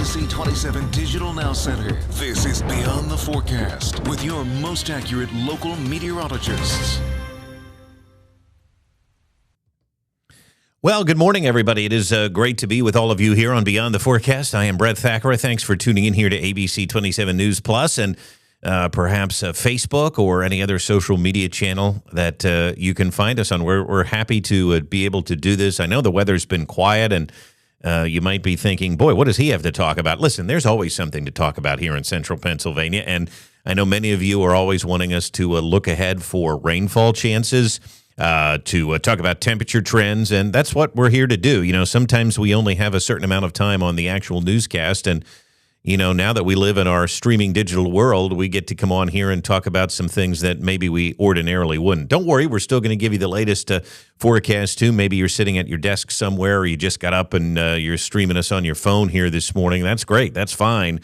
ABC 27 Digital Now Center. This is Beyond the Forecast with your most accurate local meteorologists. Well, good morning, everybody. It is great to be with all of you here on Beyond the Forecast. I am Brett Thackara. Thanks for tuning in here to ABC 27 News Plus and perhaps Facebook or any other social media channel that you can find us on. We're happy to be able to do this. I know the weather's been quiet, and you might be thinking, boy, what does he have to talk about? Listen, there's always something to talk about here in central Pennsylvania, and I know many of you are always wanting us to look ahead for rainfall chances, to talk about temperature trends, and that's what we're here to do. You know, sometimes we only have a certain amount of time on the actual newscast, and, you know, now that we live in our streaming digital world, we get to come on here and talk about some things that maybe we ordinarily wouldn't. Don't worry, we're still going to give you the latest forecast, too. Maybe you're sitting at your desk somewhere, or you just got up and you're streaming us on your phone here this morning. That's great. That's fine.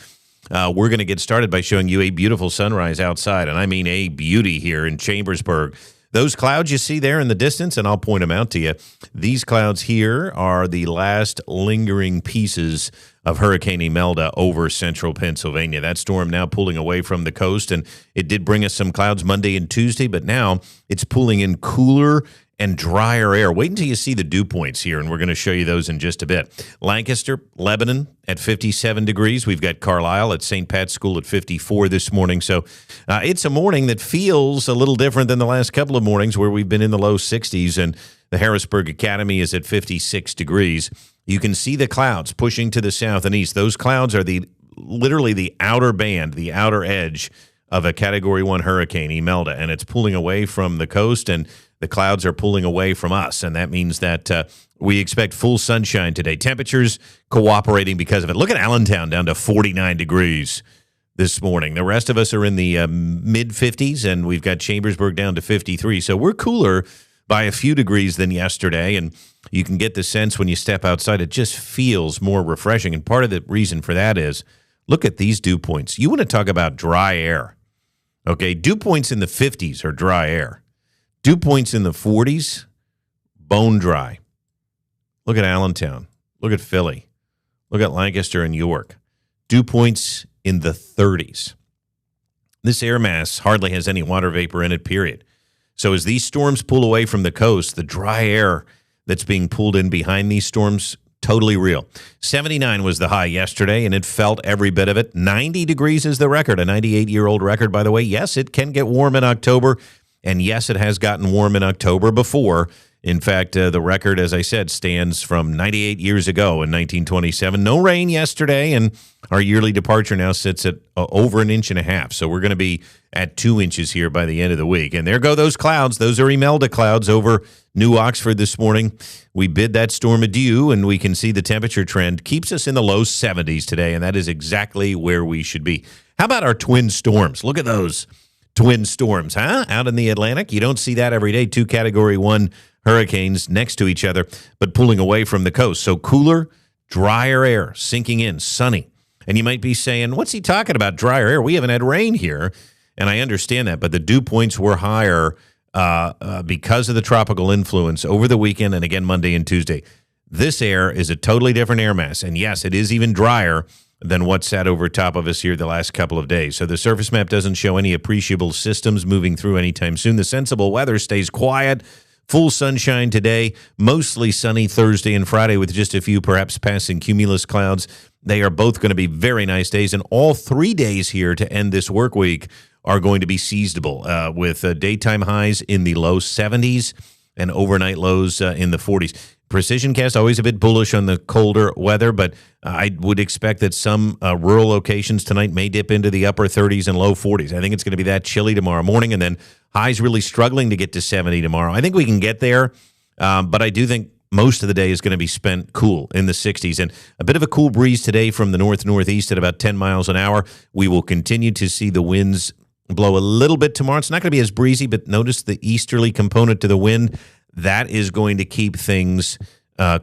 We're going to get started by showing you a beautiful sunrise outside, and I mean a beauty here in Chambersburg. Those clouds you see there in the distance, and I'll point them out to you, these clouds here are the last lingering pieces of Hurricane Imelda over central Pennsylvania. That storm now pulling away from the coast, and it did bring us some clouds Monday and Tuesday, but now it's pulling in cooler and drier air. Wait until you see the dew points here, and we're going to show you those in just a bit. Lancaster, Lebanon at 57 degrees. We've got Carlisle at St. Pat's School at 54 this morning. So it's a morning that feels a little different than the last couple of mornings where we've been in the low 60s, and the Harrisburg Academy is at 56 degrees. You can see the clouds pushing to the south and east. Those clouds are literally the outer band, the outer edge of a Category 1 hurricane, Imelda, and it's pulling away from the coast, and the clouds are pulling away from us, and that means that we expect full sunshine today. Temperatures cooperating because of it. Look at Allentown down to 49 degrees this morning. The rest of us are in the mid-50s, and we've got Chambersburg down to 53. So we're cooler by a few degrees than yesterday, and you can get the sense when you step outside, it just feels more refreshing. And part of the reason for that is, look at these dew points. You want to talk about dry air. Okay, dew points in the 50s are dry air. Dew points in the 40s, bone dry. Look at Allentown. Look at Philly. Look at Lancaster and York. Dew points in the 30s. This air mass hardly has any water vapor in it, period. So as these storms pull away from the coast, the dry air that's being pulled in behind these storms, totally real. 79 was the high yesterday, and it felt every bit of it. 90 degrees is the record, a 98-year-old record, by the way. Yes, it can get warm in October. And yes, it has gotten warm in October before. In fact, the record, as I said, stands from 98 years ago in 1927. No rain yesterday, and our yearly departure now sits at over 1.5 inches. So we're going to be at 2 inches here by the end of the week. And there go those clouds. Those are Imelda clouds over New Oxford this morning. We bid that storm adieu, and we can see the temperature trend keeps us in the low 70s today, and that is exactly where we should be. How about our twin storms? Look at those. Twin storms, huh? Out in the Atlantic. You don't see that every day. 2 Category 1 hurricanes next to each other, but pulling away from the coast. So cooler, drier air sinking in, sunny. And you might be saying, what's he talking about, drier air? We haven't had rain here. And I understand that, but the dew points were higher because of the tropical influence over the weekend and again Monday and Tuesday. This air is a totally different air mass. And yes, it is even drier than what sat over top of us here the last couple of days. So the surface map doesn't show any appreciable systems moving through anytime soon. The sensible weather stays quiet. Full sunshine today, mostly sunny Thursday and Friday with just a few perhaps passing cumulus clouds. They are both going to be very nice days, and all 3 days here to end this work week are going to be seasonable with daytime highs in the low 70s and overnight lows in the 40s. Precision Cast, always a bit bullish on the colder weather, but I would expect that some rural locations tonight may dip into the upper 30s and low 40s. I think it's going to be that chilly tomorrow morning, and then highs really struggling to get to 70 tomorrow. I think we can get there, but I do think most of the day is going to be spent cool in the 60s. And a bit of a cool breeze today from the north-northeast at about 10 miles an hour. We will continue to see the winds blow a little bit tomorrow. It's not going to be as breezy, but notice the easterly component to the wind. That is going to keep things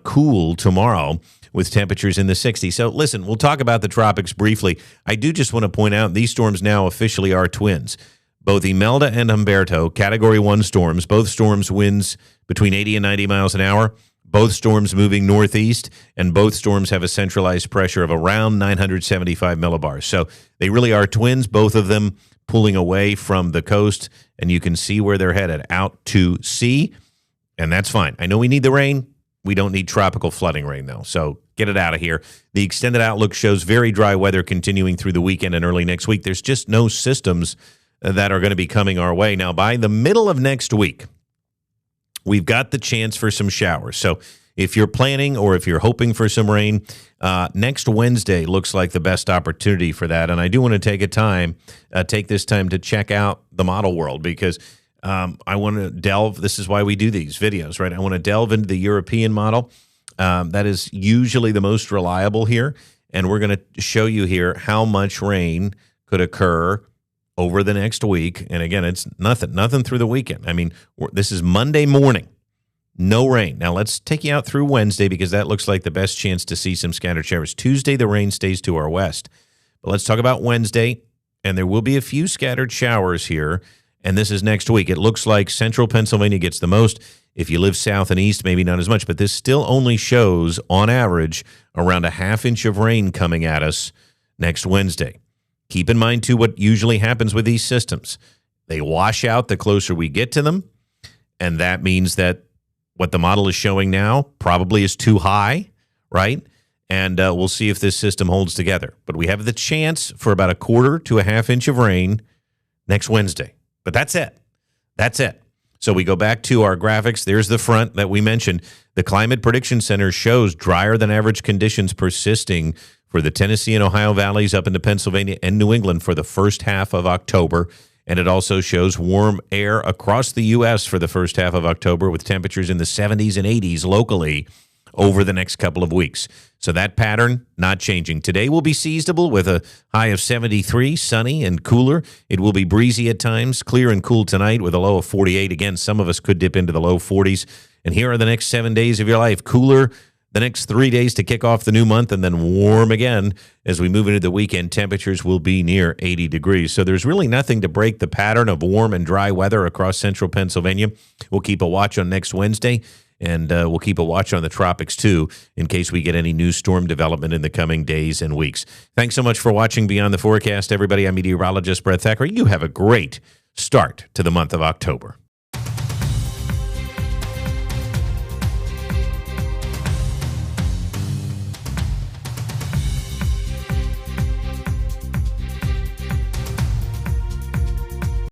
cool tomorrow with temperatures in the 60s. So listen, we'll talk about the tropics briefly. I do just want to point out these storms now officially are twins. Both Imelda and Humberto, Category 1 storms, both storms winds between 80 and 90 miles an hour. Both storms moving northeast, and both storms have a centralized pressure of around 975 millibars. So they really are twins, both of them pulling away from the coast, and you can see where they're headed, out to sea, and that's fine. I know we need the rain. We don't need tropical flooding rain, though, so get it out of here. The extended outlook shows very dry weather continuing through the weekend and early next week. There's just no systems that are going to be coming our way. Now, by the middle of next week, we've got the chance for some showers. So if you're planning or if you're hoping for some rain, next Wednesday looks like the best opportunity for that. And I do want to take this time to check out the model world, because I want to delve. This is why we do these videos, right? I want to delve into the European model. That is usually the most reliable here. And we're going to show you here how much rain could occur over the next week. And again, it's nothing through the weekend. I mean, this is Monday morning, no rain. Now let's take you out through Wednesday, because that looks like the best chance to see some scattered showers. Tuesday, the rain stays to our west. But let's talk about Wednesday, and there will be a few scattered showers here. And this is next week. It looks like central Pennsylvania gets the most. If you live south and east, maybe not as much, but this still only shows, on average, around a ½ inch of rain coming at us next Wednesday. Keep in mind, too, what usually happens with these systems. They wash out the closer we get to them, and that means that what the model is showing now probably is too high, right? And we'll see if this system holds together. But we have the chance for about a ¼ to a ½ inch of rain next Wednesday. But that's it. That's it. So we go back to our graphics. There's the front that we mentioned. The Climate Prediction Center shows drier than average conditions persisting for the Tennessee and Ohio valleys up into Pennsylvania and New England for the first half of October. And it also shows warm air across the U.S. for the first half of October, with temperatures in the 70s and 80s locally over the next couple of weeks. So that pattern not changing. Today will be seasonable with a high of 73, sunny and cooler. It will be breezy at times, clear and cool tonight with a low of 48. Again, some of us could dip into the low 40s. And here are the next 7 days of your life. Cooler the next 3 days to kick off the new month, and then warm again as we move into the weekend. Temperatures will be near 80 degrees. So there's really nothing to break the pattern of warm and dry weather across central Pennsylvania. We'll keep a watch on next Wednesday, and we'll keep a watch on the tropics, too, in case we get any new storm development in the coming days and weeks. Thanks so much for watching Beyond the Forecast, everybody. I'm meteorologist Brett Thackara. You have a great start to the month of October.